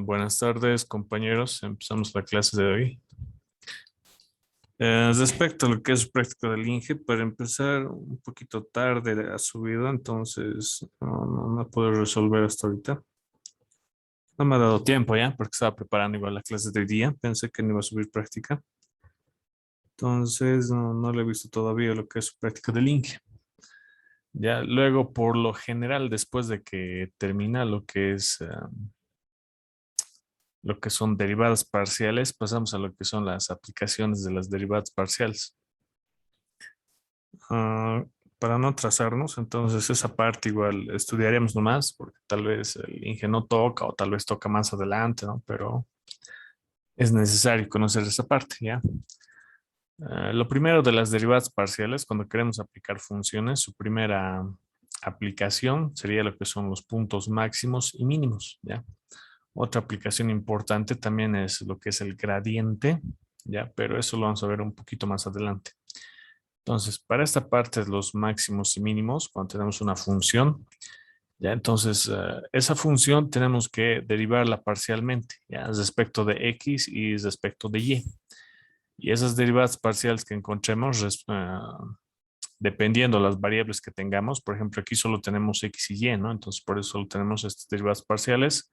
Buenas tardes, compañeros. Empezamos la clase de hoy. Respecto a lo que es práctica del INGE, para empezar un poquito tarde ha subido, entonces no puedo resolver hasta ahorita. No me ha dado tiempo ya, porque estaba preparando igual la clase de día. Pensé que no iba a subir práctica. Entonces no le he visto todavía lo que es práctica del INGE. Ya luego, por lo general, después de que termina lo que son derivadas parciales, pasamos a lo que son las aplicaciones de las derivadas parciales. Ah, para no atrasarnos, entonces esa parte igual estudiaremos nomás, porque tal vez el Inge no toca o tal vez toca más adelante, ¿no? Pero es necesario conocer esa parte, ¿ya? Lo primero de las derivadas parciales, cuando queremos aplicar funciones, su primera aplicación sería lo que son los puntos máximos y mínimos, ¿ya? Otra aplicación importante también es lo que es el gradiente, ¿ya? Pero eso lo vamos a ver un poquito más adelante. Entonces, para esta parte de los máximos y mínimos, cuando tenemos una función, ¿ya? Entonces, esa función tenemos que derivarla parcialmente, ¿ya? Respecto de x y respecto de y. Y esas derivadas parciales que encontremos, dependiendo las variables que tengamos, por ejemplo, aquí solo tenemos x y y, ¿no? Entonces, por eso solo tenemos estas derivadas parciales.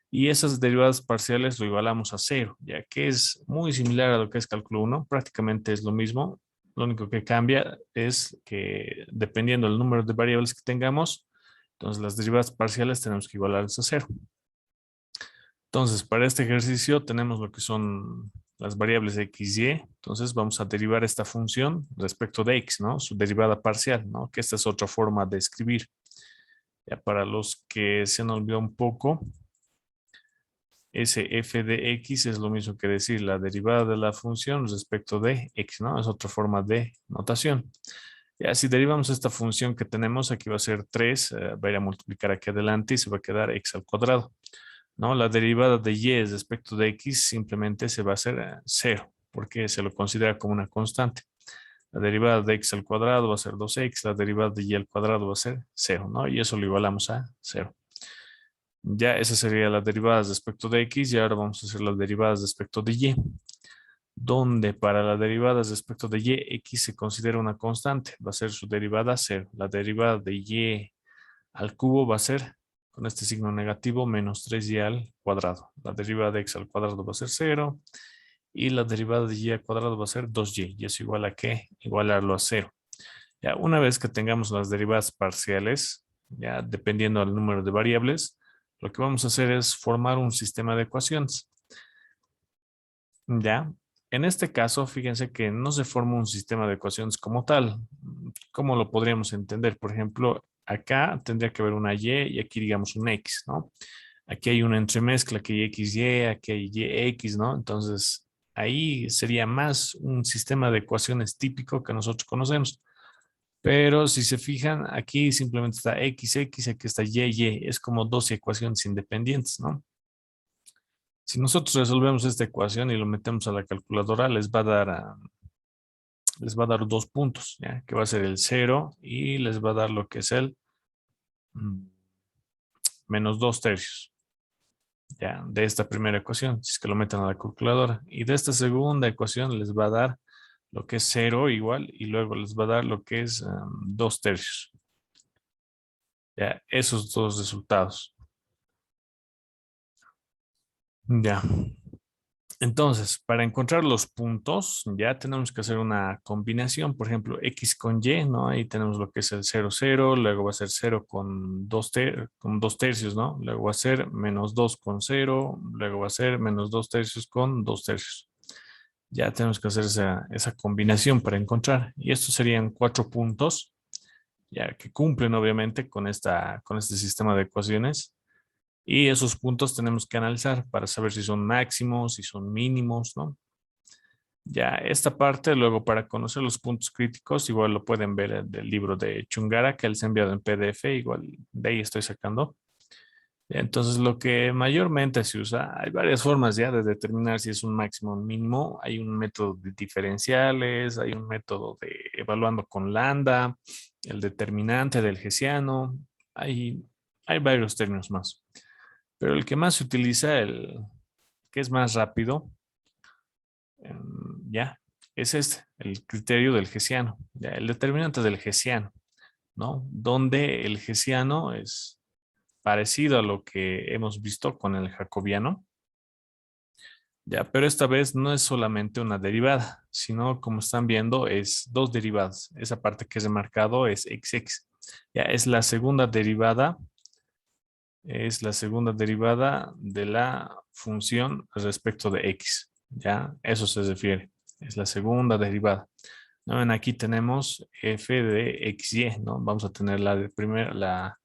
Y esas derivadas parciales lo igualamos a cero, ya que es muy similar a lo que es cálculo 1, prácticamente es lo mismo. Lo único que cambia es que dependiendo del número de variables que tengamos, entonces las derivadas parciales tenemos que igualarlas a cero. Entonces, para este ejercicio tenemos lo que son las variables x y. Entonces, vamos a derivar esta función respecto de x, ¿no? Su derivada parcial, ¿no? Que esta es otra forma de escribir. Ya para los que se han olvidado un poco, ese f de x es lo mismo que decir la derivada de la función respecto de x, ¿no? Es otra forma de notación. Ya, si derivamos esta función que tenemos, aquí va a ser 3, va a ir a multiplicar aquí adelante y se va a quedar x al cuadrado, ¿no? La derivada de y respecto de x simplemente se va a hacer 0, porque se lo considera como una constante. La derivada de x al cuadrado va a ser 2x, la derivada de y al cuadrado va a ser 0, ¿no? Y eso lo igualamos a 0. Ya esa sería la derivada respecto de x y ahora vamos a hacer las derivadas respecto de y, donde para las derivadas respecto de y, x se considera una constante, va a ser su derivada 0. La derivada de y al cubo va a ser, con este signo negativo, menos 3y al cuadrado. La derivada de x al cuadrado va a ser 0 y la derivada de y al cuadrado va a ser 2y. ¿Y es igual a qué? Igualarlo a 0. Ya una vez que tengamos las derivadas parciales, ya dependiendo del número de variables, lo que vamos a hacer es formar un sistema de ecuaciones. Ya, en este caso, fíjense que no se forma un sistema de ecuaciones como tal. ¿Cómo lo podríamos entender? Por ejemplo, acá tendría que haber una y aquí digamos un x, ¿no? Aquí hay una entremezcla que hay xy, aquí hay yx, ¿no? Entonces, ahí sería más un sistema de ecuaciones típico que nosotros conocemos. Pero si se fijan, aquí simplemente está x, aquí está y. Es como dos ecuaciones independientes, ¿no? Si nosotros resolvemos esta ecuación y lo metemos a la calculadora, les va a dar 2 puntos, ¿ya? Que va a ser el 0 y les va a dar lo que es el mm, menos 2/3, ¿ya? De esta primera ecuación, si es que lo meten a la calculadora. Y de esta segunda ecuación les va a dar lo que es 0 igual y luego les va a dar lo que es 2/3. Ya, esos dos resultados. Ya. Entonces, para encontrar los puntos, ya tenemos que hacer una combinación, por ejemplo, x con y, ¿no? Ahí tenemos lo que es el 0, 0, luego va a ser 0 con 2/3, ¿no? Luego va a ser menos 2 con 0, luego va a ser menos 2/3 con 2/3. Ya tenemos que hacer esa combinación para encontrar. Y estos serían 4 puntos, ya que cumplen obviamente con este sistema de ecuaciones. Y esos puntos tenemos que analizar para saber si son máximos, si son mínimos, ¿no? Ya esta parte, luego para conocer los puntos críticos, igual lo pueden ver del libro de Chungara que les he enviado en PDF, igual de ahí estoy sacando. Entonces, lo que mayormente se usa, hay varias formas ya de determinar si es un máximo o un mínimo. Hay un método de diferenciales, hay un método de evaluando con lambda, el determinante del hessiano, hay varios términos más. Pero el que más se utiliza, el que es más rápido, ya, es este, el criterio del Hessiano, ya, el determinante del Hessiano, ¿no? Donde el Hessiano es parecido a lo que hemos visto con el jacobiano, ya, pero esta vez no es solamente una derivada, sino como están viendo es dos derivadas. Esa parte que es remarcado es XX. Ya es la segunda derivada, es la segunda derivada de la función respecto de X. Ya, eso se refiere. Es la segunda derivada. ¿No? Aquí tenemos f de xy, ¿no? Vamos a tener la de primera,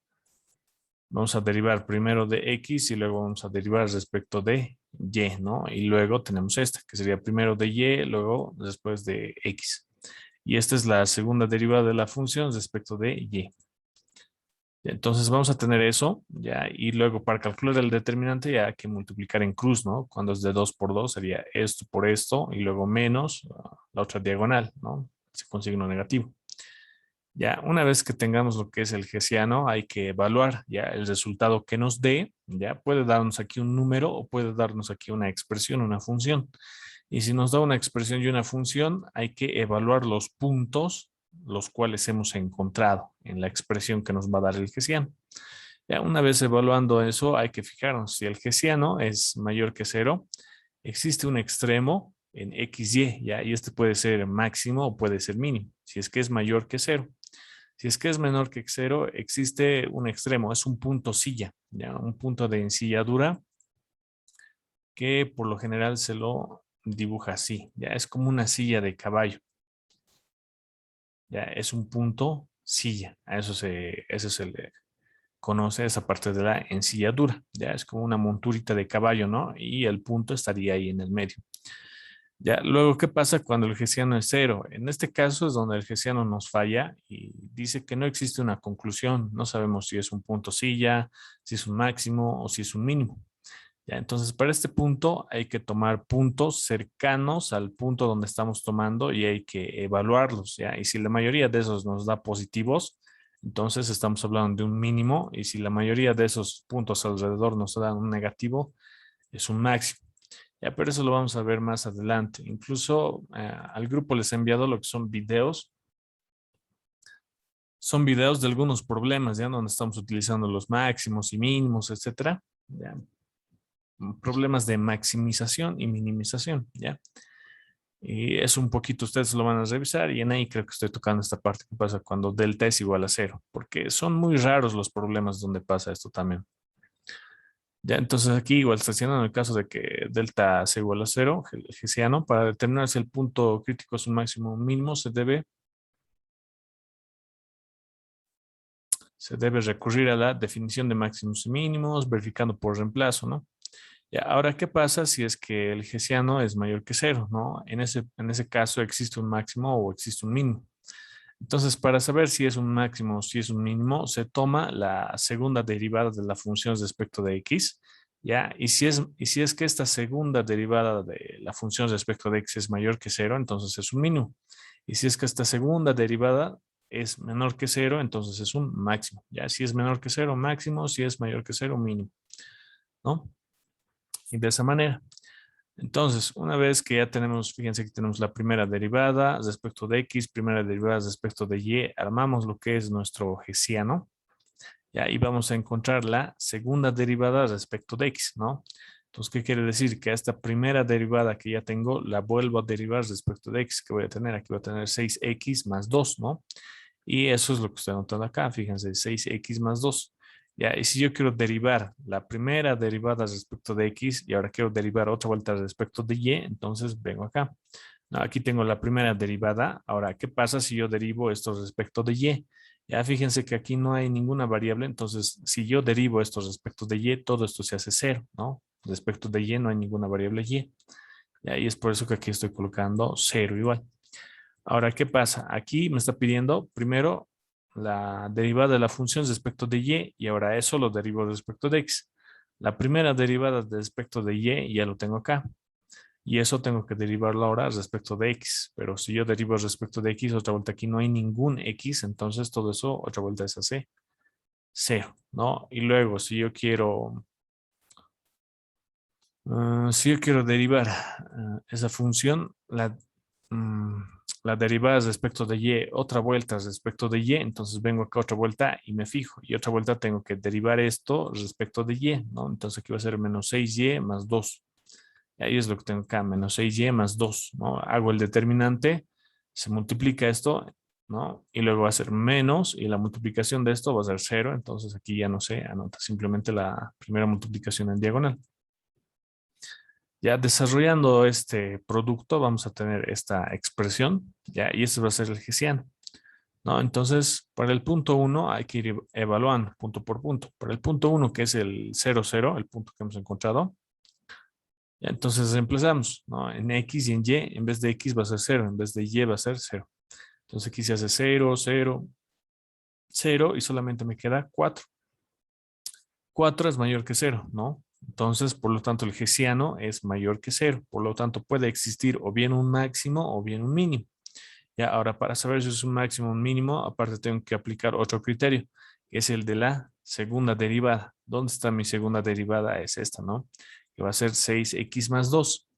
vamos a derivar primero de x y luego vamos a derivar respecto de y, ¿no? Y luego tenemos esta, que sería primero de y, luego después de x. Y esta es la segunda derivada de la función respecto de y. Entonces vamos a tener eso, ya, y luego para calcular el determinante ya hay que multiplicar en cruz, ¿no? Cuando es de 2 por 2 sería esto por esto y luego menos la otra diagonal, ¿no? Se consigue uno negativo. Ya, una vez que tengamos lo que es el Hessiano, hay que evaluar ya el resultado que nos dé. Ya puede darnos aquí un número o puede darnos aquí una expresión, una función. Y si nos da una expresión y una función, hay que evaluar los puntos los cuales hemos encontrado en la expresión que nos va a dar el Hessiano. Ya, una vez evaluando eso, hay que fijarnos si el Hessiano es mayor que cero, existe un extremo en XY, ya, y este puede ser máximo o puede ser mínimo. Si es que es mayor que cero. Si es que es menor que cero, existe un extremo, es un punto silla, ¿ya? Un punto de ensilladura que por lo general se lo dibuja así, ya es como una silla de caballo, ya es un punto silla, a eso se le conoce esa parte de la ensilladura, ya es como una monturita de caballo, ¿no? Y el punto estaría ahí en el medio. Ya, luego, ¿qué pasa cuando el hessiano es cero? En este caso es donde el hessiano nos falla y dice que no existe una conclusión. No sabemos si es un punto silla, si es un máximo o si es un mínimo. Ya, entonces, para este punto hay que tomar puntos cercanos al punto donde estamos tomando y hay que evaluarlos, ¿ya? Y si la mayoría de esos nos da positivos, entonces estamos hablando de un mínimo y si la mayoría de esos puntos alrededor nos dan un negativo, es un máximo. Ya, pero eso lo vamos a ver más adelante. Incluso al grupo les he enviado lo que son videos. Son videos de algunos problemas, ya donde estamos utilizando los máximos y mínimos, etcétera. Ya. Problemas de maximización y minimización, ya. Y es un poquito, ustedes lo van a revisar y en ahí creo que estoy tocando esta parte que pasa cuando delta es igual a cero, porque son muy raros los problemas donde pasa esto también. Ya, entonces aquí igual está haciendo en el caso de que delta sea igual a cero, el hessiano, para determinar si el punto crítico es un máximo o un mínimo, se debe recurrir a la definición de máximos y mínimos, verificando por reemplazo, ¿no? Ya, ahora, ¿qué pasa si es que el hessiano es mayor que cero, ¿no? En ese caso existe un máximo o existe un mínimo. Entonces, para saber si es un máximo o si es un mínimo, se toma la segunda derivada de la función respecto de x, ¿ya? Y si es que esta segunda derivada de la función respecto de x es mayor que cero, entonces es un mínimo. Y si es que esta segunda derivada es menor que cero, entonces es un máximo, ¿ya? Si es menor que cero, máximo, si es mayor que cero, mínimo, ¿no? Y de esa manera. Entonces, una vez que ya tenemos, fíjense que tenemos la primera derivada respecto de x, primera derivada respecto de y, armamos lo que es nuestro hessiano, ya, y vamos a encontrar la segunda derivada respecto de x, ¿no? Entonces, ¿qué quiere decir? Que a esta primera derivada que ya tengo, la vuelvo a derivar respecto de x, que voy a tener, aquí voy a tener 6x más 2, ¿no? Y eso es lo que estoy anotando acá, fíjense, 6x más 2. Ya, y si yo quiero derivar la primera derivada respecto de x y ahora quiero derivar otra vuelta respecto de y, entonces vengo acá. No, aquí tengo la primera derivada. Ahora, ¿qué pasa si yo derivo esto respecto de y? Ya fíjense que aquí no hay ninguna variable, entonces si yo derivo esto respecto de y, todo esto se hace cero, ¿no? Respecto de y no hay ninguna variable y. Y es por eso que aquí estoy colocando cero igual. Ahora, ¿qué pasa? Aquí me está pidiendo primero la derivada de la función respecto de y ahora eso lo derivo respecto de x. La primera derivada respecto de y ya lo tengo acá. Y eso tengo que derivarlo ahora respecto de x. Pero si yo derivo respecto de x, otra vuelta aquí no hay ningún x, entonces todo eso, otra vuelta es así, cero, ¿no? Y luego, si yo quiero Si yo quiero derivar esa función, la derivada es respecto de y, otra vuelta es respecto de y, entonces vengo acá otra vuelta y me fijo. Y otra vuelta tengo que derivar esto respecto de y, ¿no? Entonces aquí va a ser menos 6y más 2. Y ahí es lo que tengo acá, menos 6y más 2, ¿no? Hago el determinante, se multiplica esto, ¿no? Y luego va a ser menos, y la multiplicación de esto va a ser 0, entonces aquí ya no se anota simplemente la primera multiplicación en diagonal. Ya desarrollando este producto vamos a tener esta expresión, ya, y este va a ser el hessiano, ¿no? Entonces, para el punto 1 hay que ir evaluando punto por punto. Para el punto 1, que es el 0, 0, el punto que hemos encontrado, ya, entonces reemplazamos, ¿no? En X y en Y, en vez de X va a ser 0, en vez de Y va a ser 0. Entonces aquí se hace 0, 0, 0 y solamente me queda 4. 4 es mayor que 0, ¿no? Entonces, por lo tanto, el hessiano es mayor que 0. Por lo tanto, puede existir o bien un máximo o bien un mínimo. Ya, ahora, para saber si es un máximo o un mínimo, aparte tengo que aplicar otro criterio, que es el de la segunda derivada. ¿Dónde está mi segunda derivada? Es esta, ¿no? Que va a ser 6x más 2.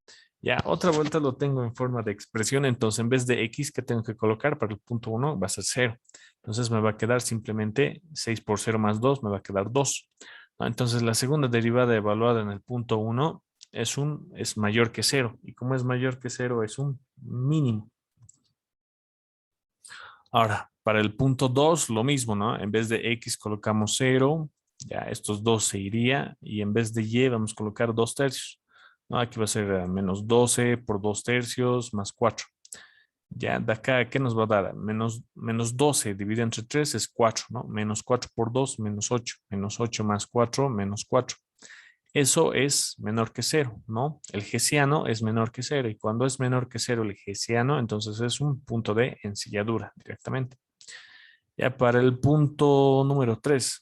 Ya, otra vuelta lo tengo en forma de expresión, entonces en vez de x que tengo que colocar para el punto 1 va a ser 0. Entonces me va a quedar simplemente 6 por 0 más 2, me va a quedar 2. ¿No? Entonces la segunda derivada evaluada en el punto 1 es mayor que 0. Y como es mayor que 0 es un mínimo. Ahora, para el punto 2 lo mismo, ¿no? En vez de x colocamos 0, ya estos dos se iría, y en vez de y vamos a colocar 2 tercios. ¿No? Aquí va a ser menos 12 por 2 tercios más 4. Ya de acá, ¿qué nos va a dar? Menos 12 dividido entre 3 es 4, ¿no? Menos 4 por 2, menos 8. Menos 8 más 4, menos 4. Eso es menor que 0, ¿no? El hessiano es menor que 0, y cuando es menor que 0 el hessiano, entonces es un punto de ensilladura directamente. Ya para el punto número 3,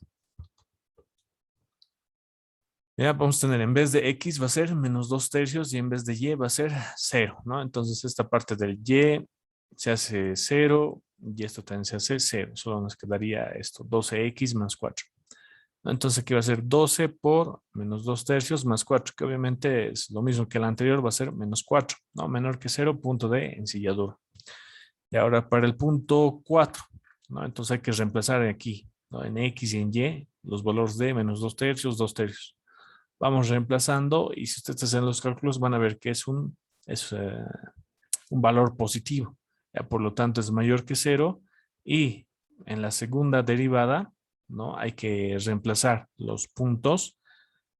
ya vamos a tener, en vez de x va a ser menos 2 tercios y en vez de y va a ser 0, ¿no? Entonces esta parte del y se hace 0 y esto también se hace 0. Solo nos quedaría esto, 12x más 4. Entonces aquí va a ser 12 por menos 2 tercios más 4, que obviamente es lo mismo que el anterior, va a ser menos 4, ¿no? Menor que 0, punto de ensilladura. Y ahora para el punto 4, ¿no? Entonces hay que reemplazar aquí, ¿no? En X y en Y, los valores de menos 2 tercios, 2 tercios. Vamos reemplazando y si ustedes hacen los cálculos van a ver que es un valor positivo. Ya, por lo tanto, es mayor que 0 y en la segunda derivada, ¿no? Hay que reemplazar los puntos.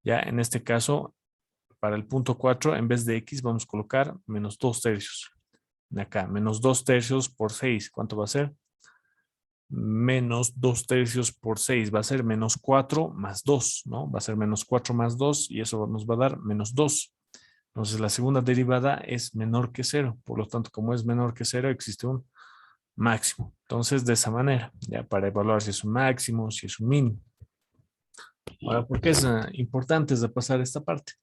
Ya en este caso, para el punto 4, en vez de X vamos a colocar menos 2 tercios. Acá, menos 2 tercios por 6. ¿Cuánto va a ser? Menos 2 tercios por 6 va a ser menos 4 más 2, ¿no? Va a ser menos 4 más 2 y eso nos va a dar menos 2. Entonces la segunda derivada es menor que 0. Por lo tanto, como es menor que 0, existe un máximo. Entonces, de esa manera, ya para evaluar si es un máximo, si es un mínimo. Ahora, ¿por qué es importante de pasar esta parte?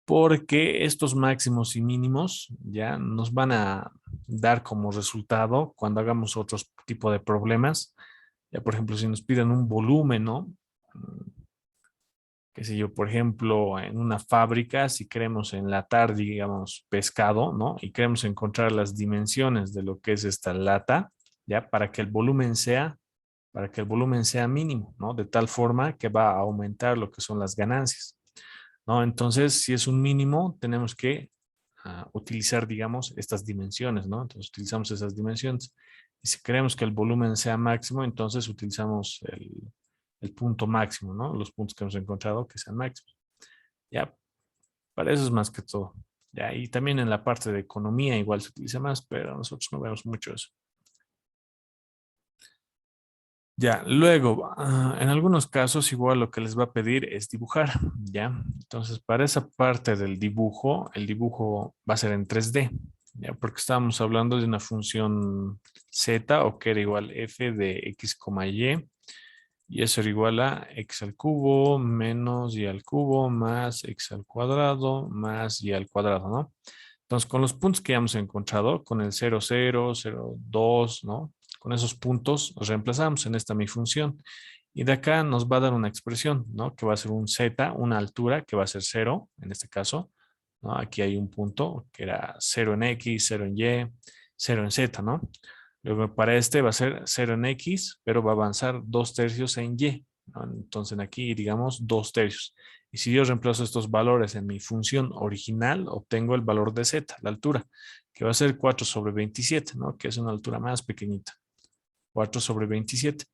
Porque estos máximos y mínimos ya nos van a dar como resultado cuando hagamos otros tipo de problemas. Ya, por ejemplo, si nos piden un volumen, ¿no? Qué sé yo, por ejemplo, en una fábrica, si queremos enlatar, digamos, pescado, ¿no? Y queremos encontrar las dimensiones de lo que es esta lata, ya, para que el volumen sea mínimo, ¿no? De tal forma que va a aumentar lo que son las ganancias, ¿no? Entonces, si es un mínimo, tenemos que utilizar, digamos, estas dimensiones, ¿no? Entonces, utilizamos esas dimensiones. Y si queremos que el volumen sea máximo, entonces utilizamos el punto máximo, ¿no? Los puntos que hemos encontrado que sean máximos. Ya, para eso es más que todo. Ya, y también en la parte de economía igual se utiliza más, pero nosotros no vemos mucho eso. Ya, luego, en algunos casos igual lo que les va a pedir es dibujar, ¿ya? Entonces, para esa parte del dibujo, el dibujo va a ser en 3D, ¿ya? Porque estábamos hablando de una función z o que era igual f de x, y eso era igual a x al cubo menos y al cubo más x al cuadrado más y al cuadrado, ¿no? Entonces, con los puntos que ya hemos encontrado, con el 0, 0, 0, 2, ¿no? Con esos puntos los reemplazamos en esta mi función. Y de acá nos va a dar una expresión, ¿no? Que va a ser un z, una altura que va a ser 0, en este caso, ¿no? Aquí hay un punto que era 0 en x, 0 en y, 0 en z, ¿no? Luego para este va a ser 0 en x, pero va a avanzar 2 tercios en y, ¿no? Entonces aquí digamos 2 tercios. Y si yo reemplazo estos valores en mi función original, obtengo el valor de z, la altura, que va a ser 4 sobre 27, ¿no? Que es una altura más pequeñita. 4 sobre 27.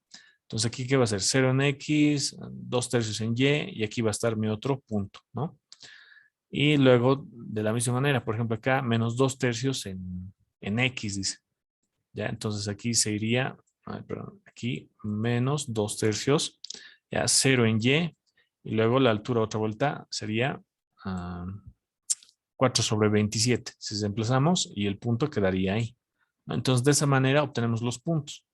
Entonces aquí, ¿qué va a ser? 0 en x, 2 tercios en y aquí va a estar mi otro punto, ¿no? Y luego, de la misma manera, por ejemplo, acá, menos 2 tercios en x, dice. ¿Ya? Entonces aquí se iría, perdón, aquí, menos 2 tercios, ya 0 en y luego la altura otra vuelta sería 4 sobre 27. Si desplazamos y el punto quedaría ahí, ¿no? Entonces, de esa manera obtenemos los puntos.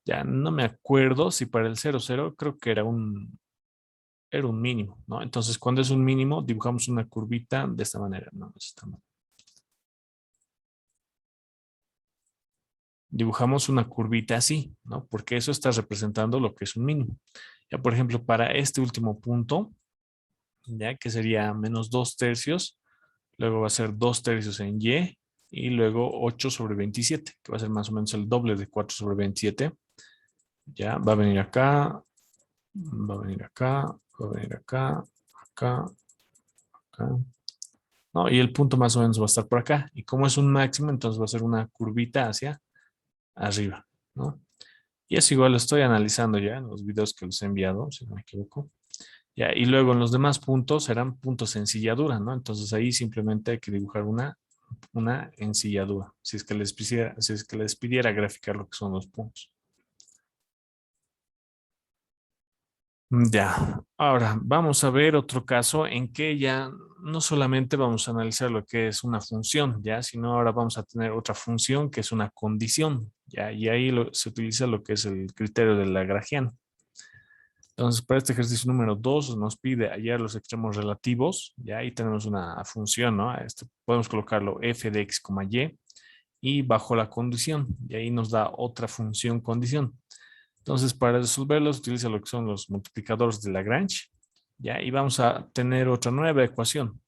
Ya no me acuerdo si para el 0,0 creo que era un mínimo, ¿no? Entonces, cuando es un mínimo, dibujamos una curvita de esta manera, ¿no? Dibujamos una curvita así, ¿no? Porque eso está representando lo que es un mínimo. Ya, por ejemplo, para este último punto, ya que sería menos 2 tercios, luego va a ser 2 tercios en y luego 8 sobre 27, que va a ser más o menos el doble de 4 sobre 27. Ya, va a venir acá, va a venir acá, va a venir acá, acá, acá. ¿No? Y el punto más o menos va a estar por acá. Y como es un máximo, entonces va a ser una curvita hacia arriba, ¿no? Y eso igual lo estoy analizando ya en los videos que les he enviado, si no me equivoco. Ya, y luego en los demás puntos serán puntos ensilladura, ¿no? Entonces ahí simplemente hay que dibujar una ensilladura, si es que les pidiera graficar lo que son los puntos. Ya, ahora vamos a ver otro caso en que ya no solamente vamos a analizar lo que es una función, ya, sino ahora vamos a tener otra función que es una condición, ya, y ahí se utiliza lo que es el criterio del Lagrangiano. Entonces, para este ejercicio número 2 nos pide hallar los extremos relativos, ya, ahí tenemos una función, ¿no? Podemos colocarlo f de x, y bajo la condición, y ahí nos da otra función condición. Entonces, para resolverlos, utiliza lo que son los multiplicadores de Lagrange, ¿ya? Y vamos a tener otra nueva ecuación.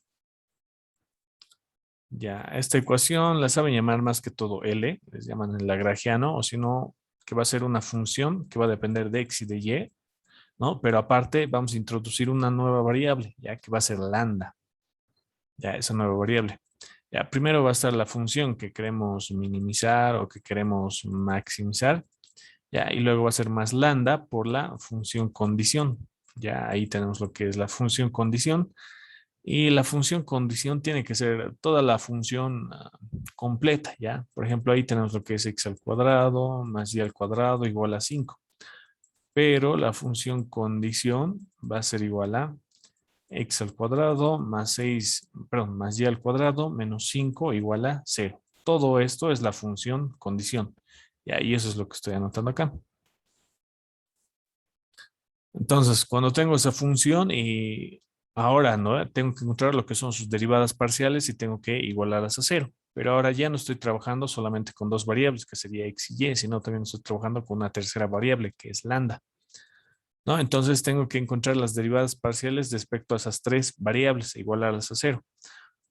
Ya, esta ecuación la saben llamar más que todo L, les llaman el lagrangiano, o si no, que va a ser una función que va a depender de x y de y, ¿no? Pero aparte vamos a introducir una nueva variable, ya que va a ser lambda, ya esa nueva variable. Ya, primero va a estar la función que queremos minimizar o que queremos maximizar. Ya, y luego va a ser más lambda por la función condición. Ya ahí tenemos lo que es la función condición. Y la función condición tiene que ser toda la función completa, ¿ya? Por ejemplo, ahí tenemos lo que es x al cuadrado más y al cuadrado igual a 5. Pero la función condición va a ser igual a x al cuadrado más 6, perdón, más y al cuadrado menos 5 igual a 0. Todo esto es la función condición. Ya, y eso es lo que estoy anotando acá. Entonces, cuando tengo esa función y ahora, ¿no? Tengo que encontrar lo que son sus derivadas parciales y tengo que igualarlas a 0. Pero ahora ya no estoy trabajando solamente con dos variables, que sería x y y, sino también estoy trabajando con una tercera variable, que es lambda, ¿no? Entonces tengo que encontrar las derivadas parciales respecto a esas tres variables e igualarlas a 0.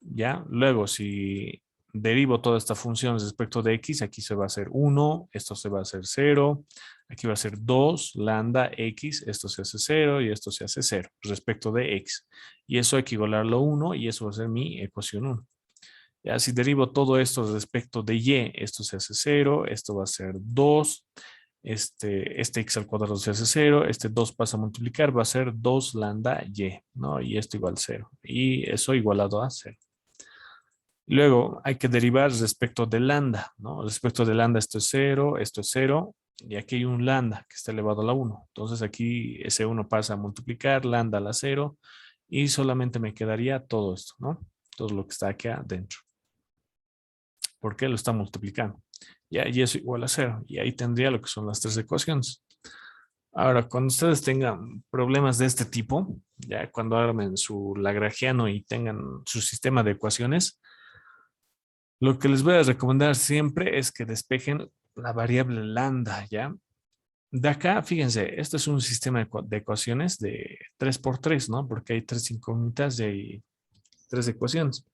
¿Ya? Luego, si derivo toda esta función respecto de x, aquí se va a hacer 1, esto se va a hacer 0, aquí va a ser 2, lambda x, esto se hace 0 y esto se hace 0 respecto de x. Y eso hay que igualarlo a 1 y eso va a ser mi ecuación 1. Ya, si derivo todo esto respecto de y, esto se hace 0, esto va a ser 2, este x al cuadrado se hace 0, este 2 pasa a multiplicar, va a ser 2 lambda y, ¿no? Y esto igual a 0. Y eso igualado a 0. Luego hay que derivar respecto de lambda, ¿no? Respecto de lambda esto es 0, y aquí hay un lambda que está elevado a la 1. Entonces aquí ese 1 pasa a multiplicar, lambda a la 0, y solamente me quedaría todo esto, ¿no? Todo lo que está aquí adentro. ¿Por qué lo está multiplicando? Ya, y eso igual a 0. Y ahí tendría lo que son las tres ecuaciones. Ahora, cuando ustedes tengan problemas de este tipo, ya cuando armen su lagrangiano y tengan su sistema de ecuaciones, lo que les voy a recomendar siempre es que despejen la variable lambda, ¿ya? De acá, fíjense, este es un sistema de ecuaciones de 3 por 3, ¿no? Porque hay 3 incógnitas y hay 3 ecuaciones.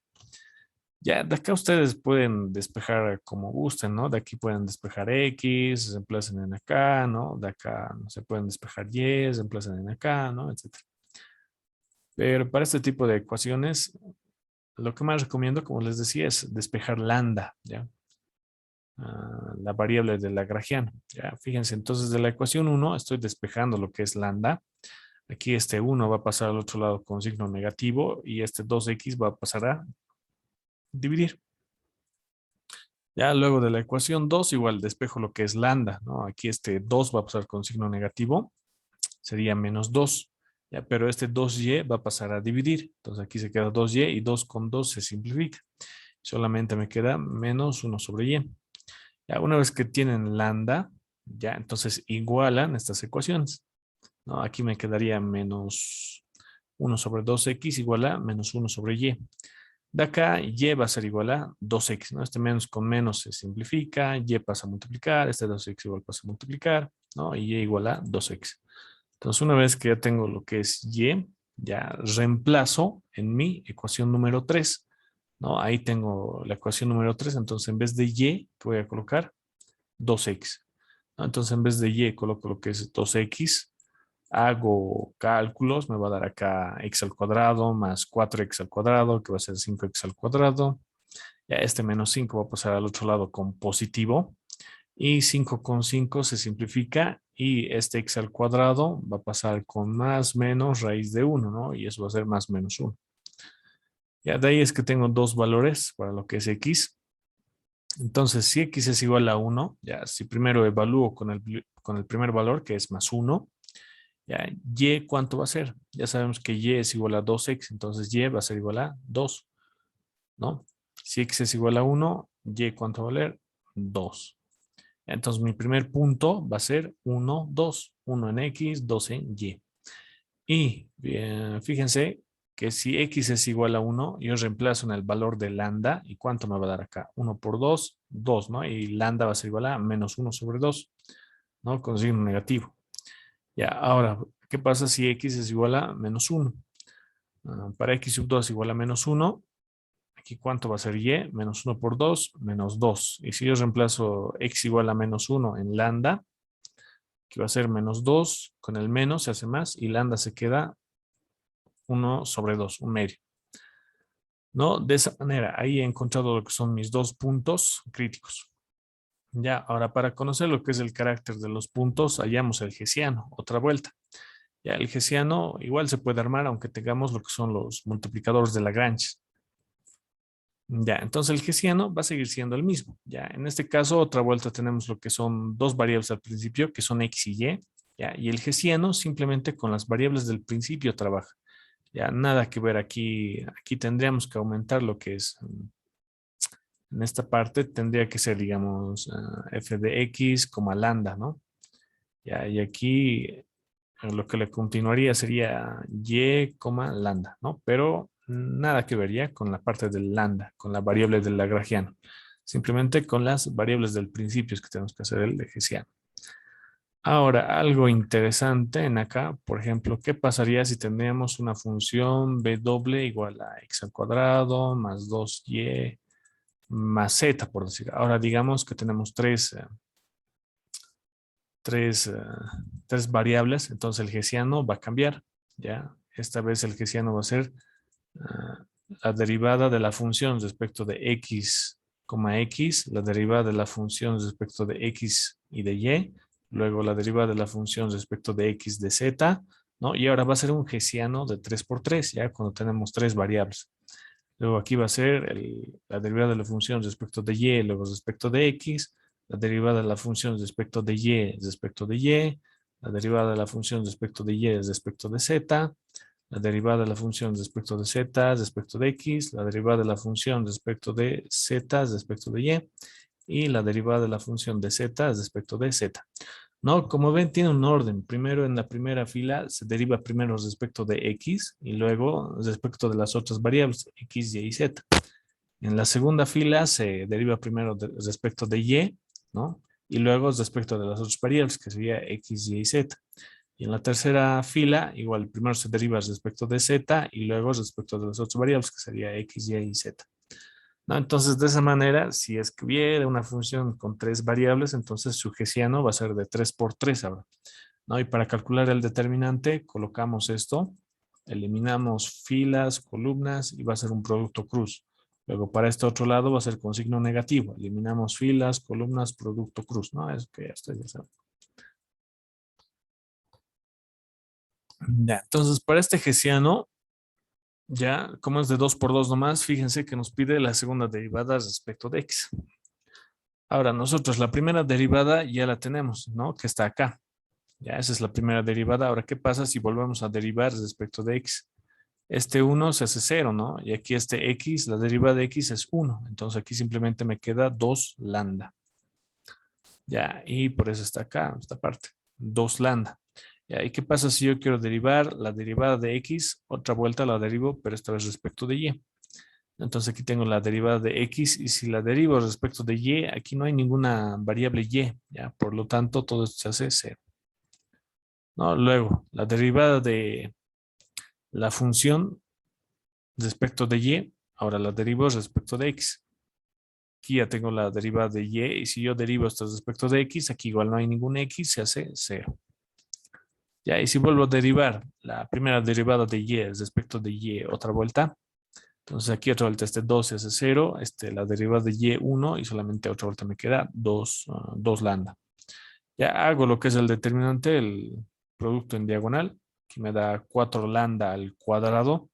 Ya, de acá ustedes pueden despejar como gusten, ¿no? De aquí pueden despejar X, reemplacen en acá, ¿no? De acá no se pueden despejar Y, reemplacen en acá, ¿no? Etcétera. Pero para este tipo de ecuaciones, lo que más recomiendo, como les decía, es despejar lambda, ¿ya? La variable de Lagrangiano, ¿ya? Fíjense, entonces de la ecuación 1 estoy despejando lo que es lambda. Aquí este 1 va a pasar al otro lado con signo negativo y este 2x va a pasar a dividir. Ya luego de la ecuación 2, igual despejo lo que es lambda, ¿no? Aquí este 2 va a pasar con signo negativo, sería menos 2, ¿ya? Pero este 2y va a pasar a dividir. Entonces aquí se queda 2y y 2 con 2 se simplifica. Solamente me queda menos 1 sobre y. Ya una vez que tienen lambda, ya entonces igualan estas ecuaciones, ¿no? Aquí me quedaría menos 1 sobre 2x igual a menos 1 sobre y. De acá, y va a ser igual a 2x, ¿no? Este menos con menos se simplifica, y pasa a multiplicar, este 2x igual pasa a multiplicar, ¿no? Y igual a 2x. Entonces, una vez que ya tengo lo que es y, ya reemplazo en mi ecuación número 3, ¿no? Ahí tengo la ecuación número 3, entonces en vez de y, voy a colocar 2x, ¿no? Entonces, en vez de y, coloco lo que es 2x, hago cálculos, me va a dar acá x al cuadrado más 4x al cuadrado, que va a ser 5x al cuadrado. Ya este menos 5 va a pasar al otro lado con positivo. Y 5 con 5 se simplifica y este x al cuadrado va a pasar con más menos raíz de 1, ¿no? Y eso va a ser más menos 1. Ya de ahí es que tengo dos valores para lo que es x. Entonces, si x es igual a 1, ya si primero evalúo con el primer valor, que es más 1, ya, y, ¿cuánto va a ser? Ya sabemos que y es igual a 2x, entonces y va a ser igual a 2, ¿no? Si x es igual a 1, y, ¿cuánto va a valer? 2. Entonces mi primer punto va a ser 1, 2. 1 en x, 2 en y. Y bien, fíjense que si x es igual a 1, yo reemplazo en el valor de lambda. ¿Y cuánto me va a dar acá? 1 por 2, 2, ¿no? Y lambda va a ser igual a menos 1 sobre 2, ¿no? Con signo negativo. Ya, ahora, ¿qué pasa si x es igual a menos 1? Para x sub 2 igual a menos 1, aquí ¿cuánto va a ser y? Menos 1 por 2, menos 2. Y si yo reemplazo x igual a menos 1 en lambda, que va a ser menos 2, con el menos se hace más, y lambda se queda 1 sobre 2, un medio. ¿No? De esa manera, ahí he encontrado lo que son mis dos puntos críticos. Ya, ahora para conocer lo que es el carácter de los puntos, hallamos el hessiano, otra vuelta. Ya, el hessiano igual se puede armar aunque tengamos lo que son los multiplicadores de Lagrange. Ya, entonces el hessiano va a seguir siendo el mismo. Ya, en este caso, otra vuelta tenemos lo que son dos variables al principio, que son x y y. Ya, y el hessiano simplemente con las variables del principio trabaja. Ya, nada que ver aquí. Aquí tendríamos que aumentar lo que es, en esta parte tendría que ser, digamos, f de x, lambda, ¿no? Ya, y aquí lo que le continuaría sería y, lambda, ¿no? Pero nada que ver ya con la parte del lambda, con la variable del lagrangiano. Simplemente con las variables del principio es que tenemos que hacer el de hessiano. Ahora, algo interesante en acá, por ejemplo, ¿qué pasaría si tendríamos una función b doble igual a x al cuadrado más 2y más z, por decir? Ahora digamos que tenemos tres, tres variables, entonces el hessiano va a cambiar, ¿ya? Esta vez el hessiano va a ser la derivada de la función respecto de x, x, la derivada de la función respecto de x y de y, luego la derivada de la función respecto de x de z, ¿no? Y ahora va a ser un hessiano de 3 por 3, ¿ya? Cuando tenemos tres variables. Luego aquí va a ser la derivada de la función respecto de y, luego respecto de x, la derivada de la función respecto de y, la derivada de la función respecto de y respecto de z, la derivada de la función respecto de z respecto de x, la derivada de la función respecto de z respecto de y la derivada de la función de z respecto de z. ¿No? Como ven, tiene un orden. Primero en la primera fila se deriva primero respecto de x y luego respecto de las otras variables x, y z. En la segunda fila se deriva primero respecto de y, ¿no? y luego respecto de las otras variables, que sería x, y z. Y en la tercera fila, igual, primero se deriva respecto de z y luego respecto de las otras variables, que sería x, y z. ¿No? Entonces, de esa manera, si escribiera una función con 3 variables, entonces su hessiano va a ser de 3 por 3 ahora. ¿No? Y para calcular el determinante, colocamos esto, eliminamos filas, columnas y va a ser un producto cruz. Luego, para este otro lado va a ser con signo negativo. Eliminamos filas, columnas, producto cruz. ¿No? Es que ya ustedes ya saben. Ya, entonces, para este hessiano, ya, como es de 2 por 2 nomás, fíjense que nos pide la segunda derivada respecto de x. Ahora, nosotros la primera derivada ya la tenemos, ¿no? Que está acá. Ya, esa es la primera derivada. Ahora, ¿qué pasa si volvemos a derivar respecto de x? Este 1 se hace 0, ¿no? Y aquí este x, la derivada de x es 1. Entonces aquí simplemente me queda 2 lambda. Ya, y por eso está acá, esta parte. 2 lambda. Ya, ¿y qué pasa si yo quiero derivar la derivada de x? Otra vuelta la derivo, pero esta vez respecto de y. Entonces aquí tengo la derivada de x y si la derivo respecto de y, aquí no hay ninguna variable y, ¿ya? Por lo tanto, todo esto se hace 0. ¿No? Luego, la derivada de la función respecto de y, ahora la derivo respecto de x. Aquí ya tengo la derivada de y si yo derivo esto respecto de x, aquí igual no hay ningún x, se hace 0. Ya, y si vuelvo a derivar la primera derivada de y respecto de y otra vuelta, entonces aquí otra vuelta este 2 se hace 0, la derivada de y 1 y solamente otra vuelta me queda 2 lambda. Ya hago lo que es el determinante, el producto en diagonal, que me da 4 lambda al cuadrado,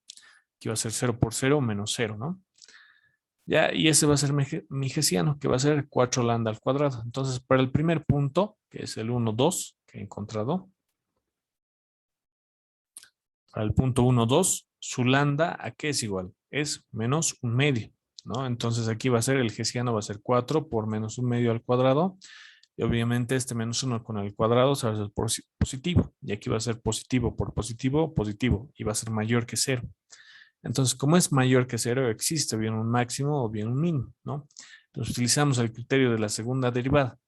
que va a ser 0 por 0 menos 0, ¿no? Ya, y ese va a ser mi hessiano, que va a ser 4 lambda al cuadrado. Entonces, para el primer punto, que es el 1, 2, que he encontrado, para el punto 1, 2, su lambda, ¿a qué es igual? Es menos un medio, ¿no? Entonces, aquí va a ser, el hessiano va a ser 4 por menos un medio al cuadrado, y obviamente este menos 1 con el cuadrado se va a hacer positivo, y aquí va a ser positivo por positivo, positivo, y va a ser mayor que 0. Entonces, como es mayor que 0, existe bien un máximo o bien un mínimo, ¿no? Entonces, utilizamos el criterio de la segunda derivada.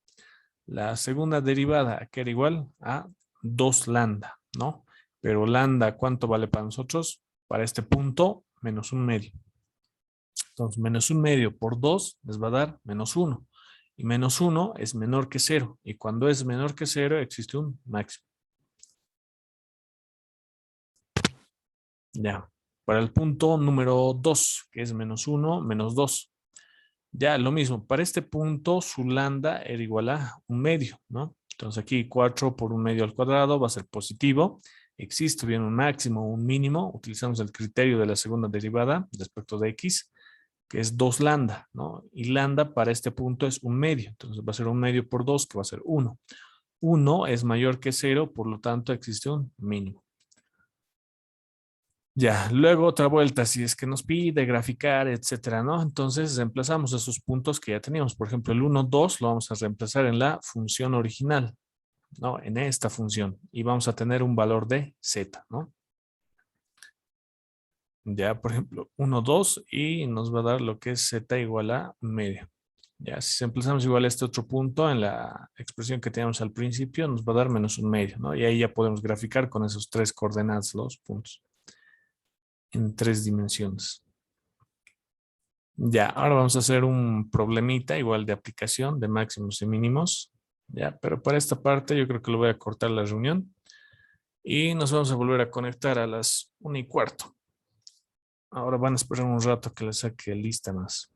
La segunda derivada, que era igual a 2 lambda, ¿no? Pero lambda, ¿cuánto vale para nosotros? Para este punto, menos un medio. Entonces, menos un medio por 2 les va a dar menos 1. Y menos 1 es menor que 0. Y cuando es menor que 0, existe un máximo. Ya. Para el punto número 2, que es menos 1, menos 2. Ya, lo mismo. Para este punto, su lambda era igual a un medio, ¿no? Entonces aquí 4 por un medio al cuadrado va a ser positivo. Existe bien un máximo o un mínimo. Utilizamos el criterio de la segunda derivada respecto de x, que es 2 lambda, ¿no? Y lambda para este punto es un medio. Entonces va a ser un medio por 2, que va a ser 1. 1 es mayor que 0, por lo tanto existe un mínimo. Ya, luego otra vuelta, si es que nos pide graficar, etcétera, ¿no? Entonces reemplazamos esos puntos que ya teníamos. Por ejemplo, el 1, 2 lo vamos a reemplazar en la función original, ¿no? En esta función. Y vamos a tener un valor de z, ¿no? Ya, por ejemplo, 1, 2 y nos va a dar lo que es z igual a medio. Ya, si reemplazamos igual a este otro punto en la expresión que teníamos al principio, nos va a dar menos un medio, ¿no? Y ahí ya podemos graficar con esos 3 coordenadas los puntos en 3 dimensiones. Ya, ahora vamos a hacer un problemita igual de aplicación de máximos y mínimos. Ya, pero para esta parte yo creo que lo voy a cortar la reunión y nos vamos a volver a conectar a las 1:15. Ahora van a esperar un rato que le saque lista más.